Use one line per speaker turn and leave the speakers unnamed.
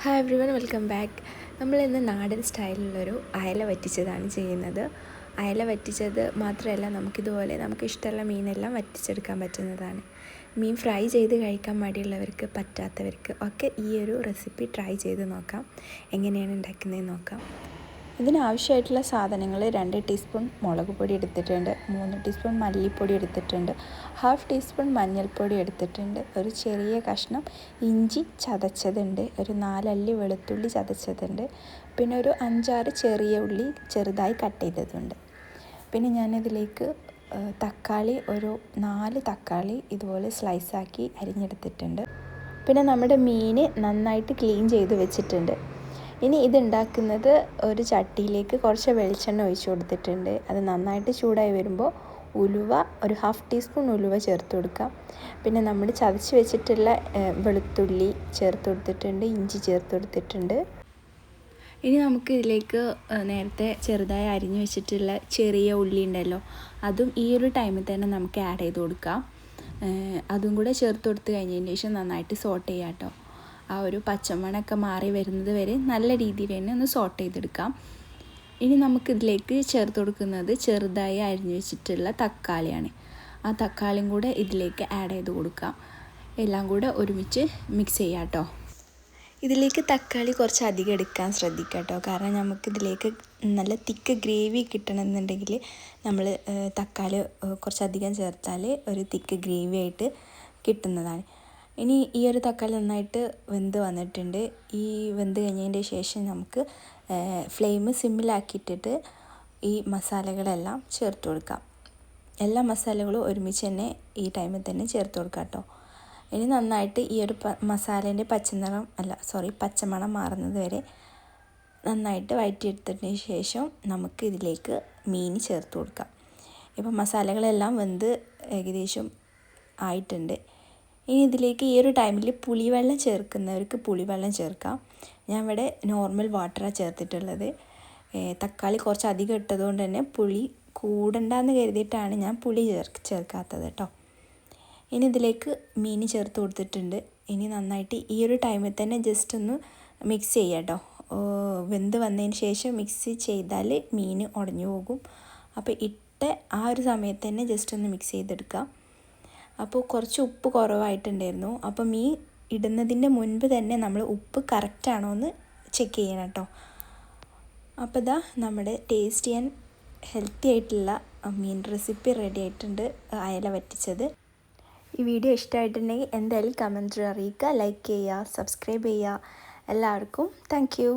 Hi everyone, welcome back. നമ്മളിന്ന് നാടൻ സ്റ്റൈലിലുള്ളൊരു അയല വറ്റിച്ചതാണ് ചെയ്യുന്നത്. അയല വറ്റിച്ചത് മാത്രമല്ല, നമുക്കിതുപോലെ നമുക്ക് ഇഷ്ടമുള്ള മീനെല്ലാം വറ്റിച്ചെടുക്കാൻ പറ്റുന്നതാണ്. മീൻ ഫ്രൈ ചെയ്ത് കഴിക്കാൻ മടിയുള്ളവർക്ക്, പറ്റാത്തവർക്ക് ഒക്കെ ഈ ഒരു റെസിപ്പി ട്രൈ ചെയ്ത് നോക്കാം. എങ്ങനെയാണ് ഉണ്ടാക്കുന്നതെന്ന് നോക്കാം. ഇതിനാവശ്യമായിട്ടുള്ള സാധനങ്ങൾ: 2 ടീസ്പൂൺ മുളക് പൊടി എടുത്തിട്ടുണ്ട്, 3 ടീസ്പൂൺ മല്ലിപ്പൊടി എടുത്തിട്ടുണ്ട്, 1/2 ടീസ്പൂൺ മഞ്ഞൾപ്പൊടി എടുത്തിട്ടുണ്ട്, ഒരു ചെറിയ കഷ്ണം ഇഞ്ചി ചതച്ചതുണ്ട്, ഒരു 4 അല്ലി വെളുത്തുള്ളി ചതച്ചതുണ്ട്, പിന്നെ ഒരു 5-6 ചെറിയ ഉള്ളി ചെറുതായി കട്ട് ചെയ്തതുണ്ട്. പിന്നെ ഞാനിതിലേക്ക് തക്കാളി, ഒരു 4 തക്കാളി ഇതുപോലെ സ്ലൈസാക്കി അരിഞ്ഞെടുത്തിട്ടുണ്ട്. പിന്നെ നമ്മുടെ മീൻ നന്നായിട്ട് ക്ലീൻ ചെയ്ത് വെച്ചിട്ടുണ്ട്. ഇനി ഇതുണ്ടാക്കുന്നത്: ഒരു ചട്ടിയിലേക്ക് കുറച്ച് വെളിച്ചെണ്ണ ഒഴിച്ച് കൊടുത്തിട്ടുണ്ട്. അത് നന്നായിട്ട് ചൂടായി വരുമ്പോൾ ഉലുവ, ഒരു 1/2 ടീസ്പൂൺ ഉലുവ ചേർത്ത് കൊടുക്കാം. പിന്നെ നമ്മൾ ചതച്ച് വെച്ചിട്ടുള്ള വെളുത്തുള്ളി ചേർത്ത് കൊടുത്തിട്ടുണ്ട്, ഇഞ്ചി ചേർത്ത് കൊടുത്തിട്ടുണ്ട്. ഇനി നമുക്ക് ഇതിലേക്ക് നേരത്തെ ചെറുതായി അരിഞ്ഞു വെച്ചിട്ടുള്ള ചെറിയ ഉള്ളി ഉണ്ടല്ലോ, അതും ഈ ഒരു ടൈമിൽ തന്നെ നമുക്ക് ആഡ് ചെയ്ത് കൊടുക്കാം. അതും കൂടെ ചേർത്ത് കൊടുത്ത് കഴിഞ്ഞതിന് ശേഷം നന്നായിട്ട് സോട്ട് ചെയ്യാം കേട്ടോ. ആ ഒരു പച്ചമണമൊക്കെ മാറി വരുന്നത് വരെ നല്ല രീതിയിൽ തന്നെ ഒന്ന് സോട്ട് ചെയ്തെടുക്കാം. ഇനി നമുക്കിതിലേക്ക് ചേർത്ത് കൊടുക്കുന്നത് ചെറുതായി അരിഞ്ഞു വെച്ചിട്ടുള്ള തക്കാളിയാണ്. ആ തക്കാളിയും കൂടെ ഇതിലേക്ക് ആഡ് ചെയ്ത് കൊടുക്കാം. എല്ലാം കൂടെ ഒരുമിച്ച് മിക്സ് ചെയ്യാം കേട്ടോ. ഇതിലേക്ക് തക്കാളി കുറച്ച് അധികം എടുക്കാൻ ശ്രദ്ധിക്കുക കേട്ടോ. കാരണം നമുക്കിതിലേക്ക് നല്ല തിക്ക് ഗ്രേവി കിട്ടണമെന്നുണ്ടെങ്കിൽ നമ്മൾ തക്കാളി കുറച്ചധികം ചേർത്താൽ ഒരു തിക്ക് ഗ്രേവി ആയിട്ട് കിട്ടുന്നതാണ്. ഇനി ഈ ഒരു തക്കാളി നന്നായിട്ട് വെന്ത് വന്നിട്ടുണ്ട്. ഈ വെന്ത് കഴിഞ്ഞതിൻ്റെ ശേഷം നമുക്ക് ഫ്ലെയിം സിമ്മിലാക്കിയിട്ടിട്ട് ഈ മസാലകളെല്ലാം ചേർത്ത് കൊടുക്കാം. എല്ലാ മസാലകളും ഒരുമിച്ച് തന്നെ ഈ ടൈമിൽ തന്നെ ചേർത്ത് കൊടുക്കാം കേട്ടോ. ഇനി നന്നായിട്ട് ഈ ഒരു മസാലേൻ്റെ പച്ചമണം മാറുന്നത് വരെ നന്നായിട്ട് വഴറ്റിയെടുത്തതിന് ശേഷം നമുക്ക് ഇതിലേക്ക് മീൻ ചേർത്ത് കൊടുക്കാം. ഇപ്പം മസാലകളെല്ലാം വെന്ത് ഏകദേശം ആയിട്ടുണ്ട്. ഇനി ഇതിലേക്ക് ഈ ഒരു ടൈമിൽ പുളിവെള്ളം ചേർക്കുന്നവർക്ക് പുളിവെള്ളം ചേർക്കാം. ഞാൻ ഇവിടെ നോർമൽ വാട്ടറാണ് ചേർത്തിട്ടുള്ളത്. തക്കാളി കുറച്ച് അധികം ഇട്ടതുകൊണ്ട് തന്നെ പുളി കൂടണ്ടെന്ന് കരുതിയിട്ടാണ് ഞാൻ പുളി ചേർക്കാത്തത് കേട്ടോ. ഇനി ഇതിലേക്ക് മീൻ ചേർത്ത് കൊടുത്തിട്ടുണ്ട്. ഇനി നന്നായിട്ട് ഈ ഒരു ടൈമിൽ തന്നെ ജസ്റ്റ് ഒന്ന് മിക്സ് ചെയ്യാം കേട്ടോ. വെന്ത് വന്നതിന് ശേഷം മിക്സ് ചെയ്താൽ മീൻ ഉടഞ്ഞു പോകും. അപ്പോൾ ആ ഒരു സമയത്ത് തന്നെ ജസ്റ്റ് ഒന്ന് മിക്സ് ചെയ്തെടുക്കാം. അപ്പോൾ കുറച്ച് ഉപ്പ് കുറവായിട്ടുണ്ടായിരുന്നു. അപ്പോൾ മീൻ ഇടുന്നതിൻ്റെ മുൻപ് തന്നെ നമ്മൾ ഉപ്പ് കറക്റ്റാണോ എന്ന് ചെക്ക് ചെയ്യണം കേട്ടോ. അപ്പോൾ ഇതാ നമ്മുടെ ടേസ്റ്റി ആൻഡ് ഹെൽത്തി ആയിട്ടുള്ള മീൻ റെസിപ്പി റെഡി ആയിട്ടുണ്ട്, അയല വറ്റിച്ചത്. ഈ വീഡിയോ ഇഷ്ടമായിട്ടുണ്ടെങ്കിൽ എന്തായാലും കമൻറ്റ് അറിയിക്കുക, ലൈക്ക് ചെയ്യുക, സബ്സ്ക്രൈബ് ചെയ്യുക. എല്ലാവർക്കും താങ്ക് യു.